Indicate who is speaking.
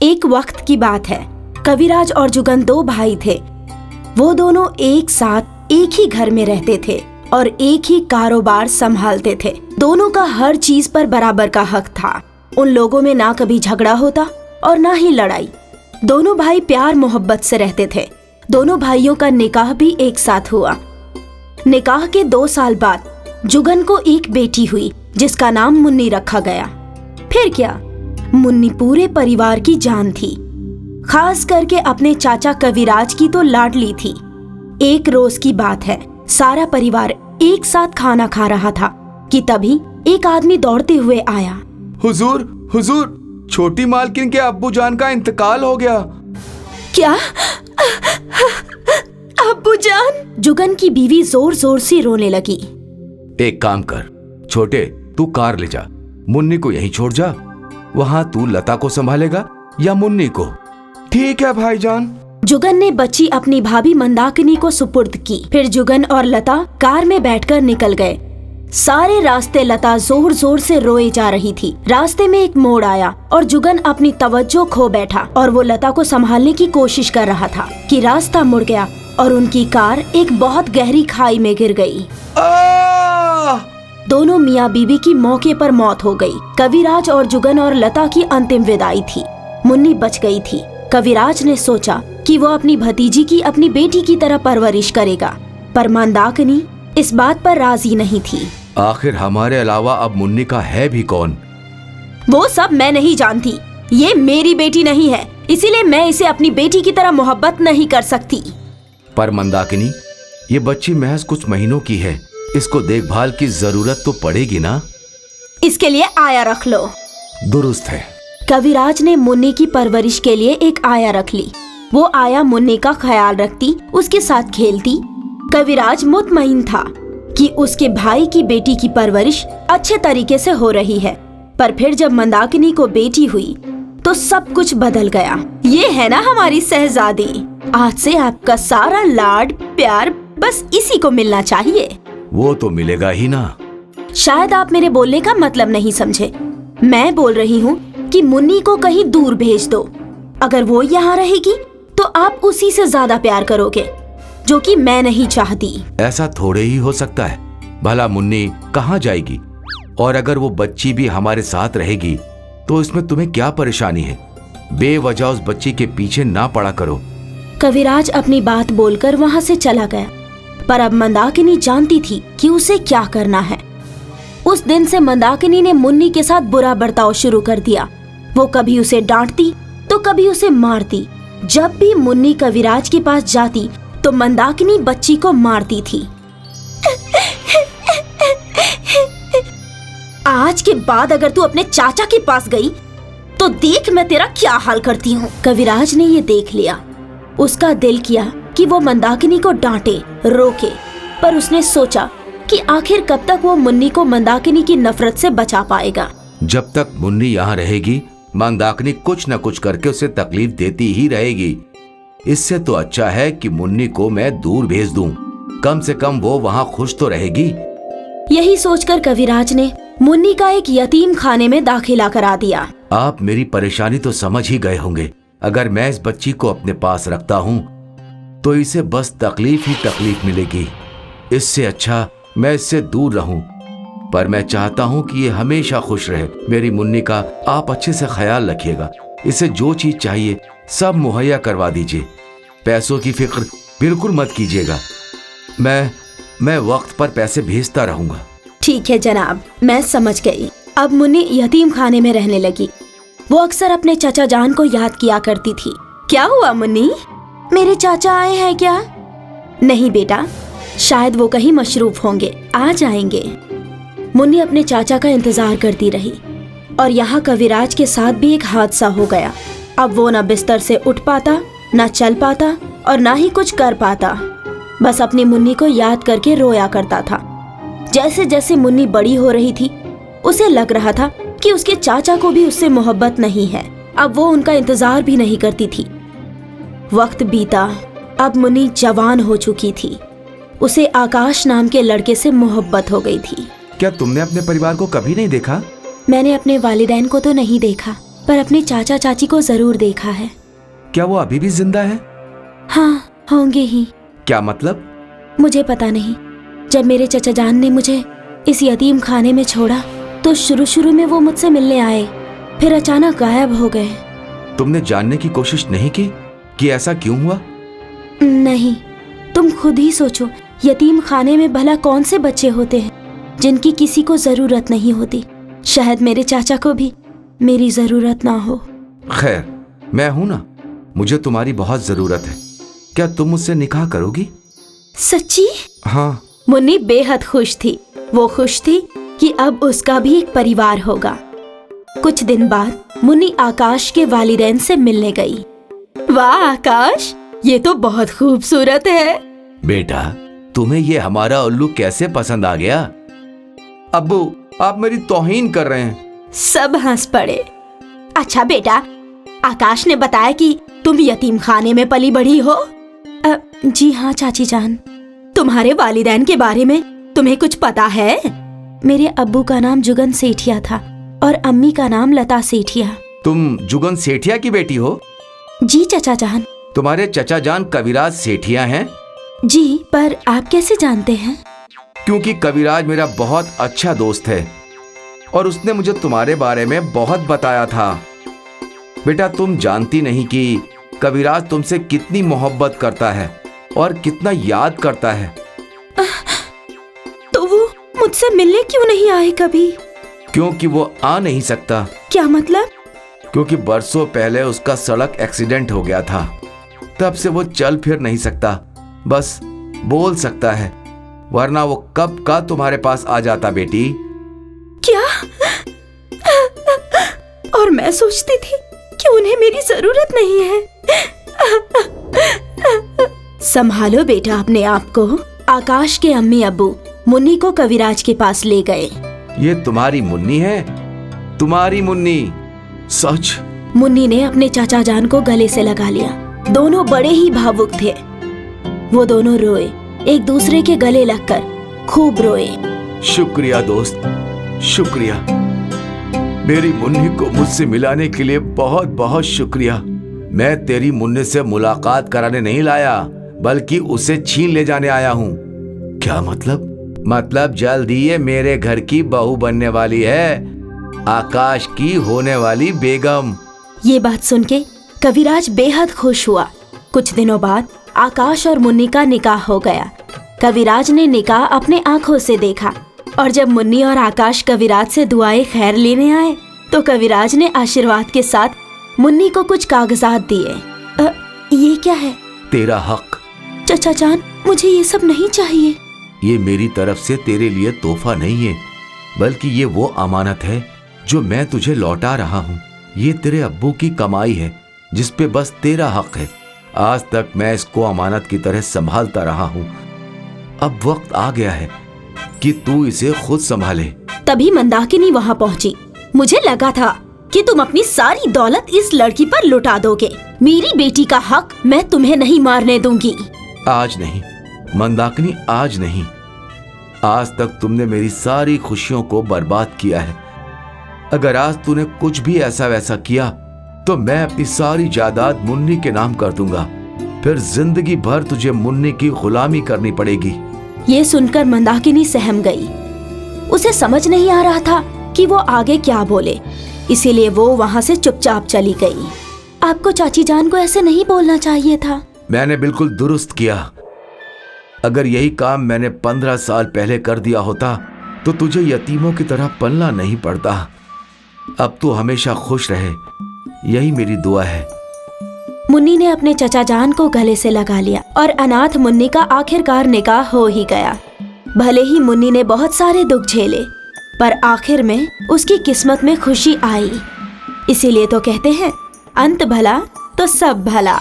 Speaker 1: एक वक्त की बात है। कविराज और जुगन दो भाई थे। वो दोनों एक साथ एक ही घर में रहते थे और एक ही कारोबार संभालते थे। दोनों का हर चीज पर बराबर का हक था। उन लोगों में ना कभी झगड़ा होता और ना ही लड़ाई। दोनों भाई प्यार मोहब्बत से रहते थे। दोनों भाइयों का निकाह भी एक साथ हुआ। निकाह के 2 साल बाद जुगन को एक बेटी हुई जिसका नाम मुन्नी रखा गया। फिर क्या, मुन्नी पूरे परिवार की जान थी। खास करके अपने चाचा कविराज की तो लाडली थी। एक रोज की बात है, सारा परिवार एक साथ खाना खा रहा था कि तभी एक आदमी दौड़ते हुए आया।
Speaker 2: हुजूर, हुजूर, छोटी मालकिन के अब्बू जान का इंतकाल हो गया।
Speaker 1: क्या? अब्बू जान? जुगन की बीवी जोर जोर से रोने लगी।
Speaker 2: एक काम कर छोटे, तू कार ले जा, मुन्नी को यहीं छोड़ जा। वहाँ तू लता को संभालेगा या मुन्नी को? ठीक है भाईजान।
Speaker 1: जुगन ने बच्ची अपनी भाभी मंदाकिनी को सुपुर्द की। फिर जुगन और लता कार में बैठकर निकल गए। सारे रास्ते लता जोर जोर से रोए जा रही थी। रास्ते में एक मोड़ आया और जुगन अपनी तवज्जो खो बैठा और वो लता को संभालने की कोशिश कर रहा था कि रास्ता मुड़ गया और उनकी कार एक बहुत गहरी खाई में गिर गई। दोनों मियाँ बीबी की मौके पर मौत हो गई। कविराज और जुगन और लता की अंतिम विदाई थी। मुन्नी बच गई थी। कविराज ने सोचा कि वो अपनी भतीजी की अपनी बेटी की तरह परवरिश करेगा, पर मंदाकिनी इस बात पर राजी नहीं थी।
Speaker 2: आखिर हमारे अलावा अब मुन्नी का है भी कौन?
Speaker 1: वो सब मैं नहीं जानती। ये मेरी बेटी नहीं है, इसीलिए मैं इसे अपनी बेटी की तरह मोहब्बत नहीं कर सकती।
Speaker 2: पर मंदाकिनी, ये बच्ची महज कुछ महीनों की है, इसको देखभाल की जरूरत तो पड़ेगी ना?
Speaker 1: इसके लिए आया रख लो।
Speaker 2: दुरुस्त है।
Speaker 1: कविराज ने मुन्नी की परवरिश के लिए एक आया रख ली। वो आया मुन्नी का ख्याल रखती, उसके साथ खेलती। कविराज मुतमईन था कि उसके भाई की बेटी की परवरिश अच्छे तरीके से हो रही है। पर फिर जब मंदाकिनी को बेटी हुई तो सब कुछ बदल गया। ये है ना हमारी शहजादी। आज से आपका सारा लाड प्यार बस इसी को मिलना चाहिए।
Speaker 2: वो तो मिलेगा ही ना।
Speaker 1: शायद आप मेरे बोलने का मतलब नहीं समझे। मैं बोल रही हूँ कि मुन्नी को कहीं दूर भेज दो। अगर वो यहाँ रहेगी तो आप उसी से ज्यादा प्यार करोगे, जो कि मैं नहीं चाहती।
Speaker 2: ऐसा थोड़े ही हो सकता है। भला मुन्नी कहाँ जाएगी? और अगर वो बच्ची भी हमारे साथ रहेगी तो इसमें तुम्हें क्या परेशानी है? बेवजह उस बच्ची के पीछे ना पड़ा करो।
Speaker 1: कविराज अपनी बात बोलकर वहाँ से चला गया। पर अब मंदाकिनी जानती थी कि उसे क्या करना है। उस दिन से मंदाकिनी ने मुन्नी के साथ बुरा बर्ताव शुरू कर दिया। वो कभी उसे डांटती तो कभी उसे मारती। जब भी मुन्नी कविराज के पास जाती तो मंदाकिनी बच्ची को मारती थी। आज के बाद अगर तू अपने चाचा के पास गई तो देख मैं तेरा क्या हाल करती हूँ। कविराज ने ये देख लिया। उसका दिल किया कि वो मंदाकिनी को डांटे, रोके, पर उसने सोचा कि आखिर कब तक वो मुन्नी को मंदाकिनी की नफरत से बचा पाएगा।
Speaker 2: जब तक मुन्नी यहाँ रहेगी मंदाकिनी कुछ न कुछ करके उसे तकलीफ देती ही रहेगी। इससे तो अच्छा है कि मुन्नी को मैं दूर भेज दूं। कम से कम वो वहाँ खुश तो रहेगी।
Speaker 1: यही सोचकर कविराज ने मुन्नी का एक यतीम खाने में दाखिला करा दिया।
Speaker 2: आप मेरी परेशानी तो समझ ही गए होंगे। अगर मैं इस बच्ची को अपने पास रखता हूँ तो इसे बस तकलीफ ही तकलीफ मिलेगी। इससे अच्छा मैं इससे दूर रहूं। पर मैं चाहता हूं कि ये हमेशा खुश रहे। मेरी मुन्नी का आप अच्छे से ख्याल रखिएगा। इसे जो चीज चाहिए सब मुहैया करवा दीजिए। पैसों की फिक्र बिल्कुल मत कीजिएगा। मैं वक्त पर पैसे भेजता रहूंगा।
Speaker 1: ठीक है जनाब, मैं समझ गई। अब मुन्नी यतीम खाने में रहने लगी। वो अक्सर अपने चाचा जान को याद किया करती थी। क्या हुआ मुन्नी, मेरे चाचा आए हैं क्या? नहीं बेटा, शायद वो कहीं मशरूफ होंगे, आ जाएंगे। मुन्नी अपने चाचा का इंतजार करती रही और यहाँ कविराज के साथ भी एक हादसा हो गया। अब वो न बिस्तर से उठ पाता, न चल पाता और न ही कुछ कर पाता। बस अपनी मुन्नी को याद करके रोया करता था। जैसे जैसे मुन्नी बड़ी हो रही थी उसे लग रहा था कि उसके चाचा को भी उससे मोहब्बत नहीं है। अब वो उनका इंतजार भी नहीं करती थी। वक्त बीता। अब मुन्नी जवान हो चुकी थी। उसे आकाश नाम के लड़के से मोहब्बत हो गई थी।
Speaker 2: क्या तुमने अपने परिवार को कभी नहीं देखा?
Speaker 1: मैंने अपने वालिदैन को तो नहीं देखा, पर अपने चाचा चाची को जरूर देखा है।
Speaker 2: क्या वो अभी भी जिंदा है?
Speaker 1: हाँ, होंगे ही।
Speaker 2: क्या मतलब?
Speaker 1: मुझे पता नहीं। जब मेरे चचा जान ने मुझे इस यतीम खाने में छोड़ा तो शुरू में वो मुझसे मिलने आए, फिर अचानक गायब हो गए।
Speaker 2: तुमने जानने की कोशिश नहीं की कि ऐसा क्यों हुआ?
Speaker 1: नहीं, तुम खुद ही सोचो, यतीम खाने में भला कौन से बच्चे होते हैं जिनकी किसी को जरूरत नहीं होती। शायद मेरे चाचा को भी मेरी जरूरत ना हो।
Speaker 2: खैर, मैं हूं ना, मुझे तुम्हारी बहुत जरूरत है। क्या तुम मुझसे निकाह करोगी?
Speaker 1: सच्ची?
Speaker 2: हाँ।
Speaker 1: मुन्नी बेहद खुश थी। वो खुश थी कि अब उसका भी एक परिवार होगा। कुछ दिन बाद मुन्नी आकाश के वालिदैन से मिलने गई। वाह आकाश, ये तो बहुत खूबसूरत है।
Speaker 2: बेटा, तुम्हें ये हमारा उल्लू कैसे पसंद आ गया? अब्बू, आप मेरी तौहीन कर रहे हैं।
Speaker 1: सब हंस पड़े। अच्छा बेटा, आकाश ने बताया कि तुम यतीम खाने में पली बढ़ी हो। जी हाँ चाची जान। तुम्हारे वालिदैन के बारे में तुम्हें कुछ पता है? मेरे अब्बू का नाम जुगन सेठिया था और अम्मी का नाम लता सेठिया।
Speaker 2: तुम जुगन सेठिया की बेटी हो?
Speaker 1: जी चाचा जान।
Speaker 2: तुम्हारे चचा जान कविराज सेठिया हैं?
Speaker 1: जी, पर आप कैसे जानते हैं?
Speaker 2: क्योंकि कविराज मेरा बहुत अच्छा दोस्त है और उसने मुझे तुम्हारे बारे में बहुत बताया था। बेटा, तुम जानती नहीं कि कविराज तुमसे कितनी मोहब्बत करता है और कितना याद करता है।
Speaker 1: तो वो मुझसे मिलने क्यों नहीं आए कभी?
Speaker 2: क्योंकि वो आ नहीं सकता।
Speaker 1: क्या मतलब?
Speaker 2: क्योंकि बरसों पहले उसका सड़क एक्सीडेंट हो गया था। तब से वो चल फिर नहीं सकता, बस बोल सकता है, वरना वो कब का तुम्हारे पास आ जाता बेटी।
Speaker 1: क्या? और मैं सोचती थी कि उन्हें मेरी जरूरत नहीं है। संभालो बेटा अपने आप को। आकाश के अम्मी अब्बू मुन्नी को कविराज के पास ले गए।
Speaker 2: ये तुम्हारी मुन्नी है? तुम्हारी मुन्नी? सच?
Speaker 1: मुन्नी ने अपने चाचा जान को गले से लगा लिया। दोनों बड़े ही भावुक थे। वो दोनों रोए, एक दूसरे के गले लगकर खूब रोए।
Speaker 2: शुक्रिया दोस्त, शुक्रिया। मेरी मुन्नी को मुझसे मिलाने के लिए बहुत बहुत शुक्रिया। मैं तेरी मुन्नी से मुलाकात कराने नहीं लाया, बल्कि उसे छीन ले जाने आया हूँ। क्या मतलब? मतलब जल्द ही ये मेरे घर की बहू बनने वाली है, आकाश की होने वाली बेगम।
Speaker 1: ये बात सुन के कविराज बेहद खुश हुआ। कुछ दिनों बाद आकाश और मुन्नी का निकाह हो गया। कविराज ने निकाह अपने आंखों से देखा और जब मुन्नी और आकाश कविराज से दुआएं खैर लेने आए तो कविराज ने आशीर्वाद के साथ मुन्नी को कुछ कागजात दिए। ये क्या है?
Speaker 2: तेरा हक।
Speaker 1: चचा जान, मुझे ये सब नहीं चाहिए।
Speaker 2: ये मेरी तरफ से तेरे लिए तोहफा नहीं है, बल्कि ये वो अमानत है जो मैं तुझे लौटा रहा हूँ। ये तेरे अब्बू की कमाई है जिस पे बस तेरा हक है। आज तक मैं इसको अमानत की तरह संभालता रहा हूँ। अब वक्त आ गया है कि तू इसे खुद संभाले।
Speaker 1: तभी मंदाकिनी वहाँ पहुँची। मुझे लगा था कि तुम अपनी सारी दौलत इस लड़की पर लुटा दोगे। मेरी बेटी का हक मैं तुम्हें नहीं मारने दूंगी।
Speaker 2: आज नहीं मंदाकिनी, आज नहीं। आज तक तुमने मेरी सारी खुशियों को बर्बाद किया है। अगर आज तूने कुछ भी ऐसा वैसा किया तो मैं अपनी सारी जायदाद मुन्नी के नाम कर दूंगा। फिर जिंदगी भर तुझे मुन्नी की गुलामी करनी पड़ेगी।
Speaker 1: ये सुनकर मंदाकिनी सहम गई। उसे समझ नहीं आ रहा था कि वो आगे क्या बोले, इसीलिए वो वहाँ से चुपचाप चली गई। आपको चाची जान को ऐसे नहीं बोलना चाहिए था।
Speaker 2: मैंने बिल्कुल दुरुस्त किया। अगर यही काम मैंने 15 साल पहले कर दिया होता तो तुझे यतीमों की तरह पलना नहीं पड़ता। अब तू हमेशा खुश रहे, यही मेरी दुआ है।
Speaker 1: मुन्नी ने अपने चचा जान को गले से लगा लिया और अनाथ मुन्नी का आखिरकार निकाह हो ही गया। भले ही मुन्नी ने बहुत सारे दुख झेले, पर आखिर में उसकी किस्मत में खुशी आई। इसीलिए तो कहते हैं, अंत भला तो सब भला।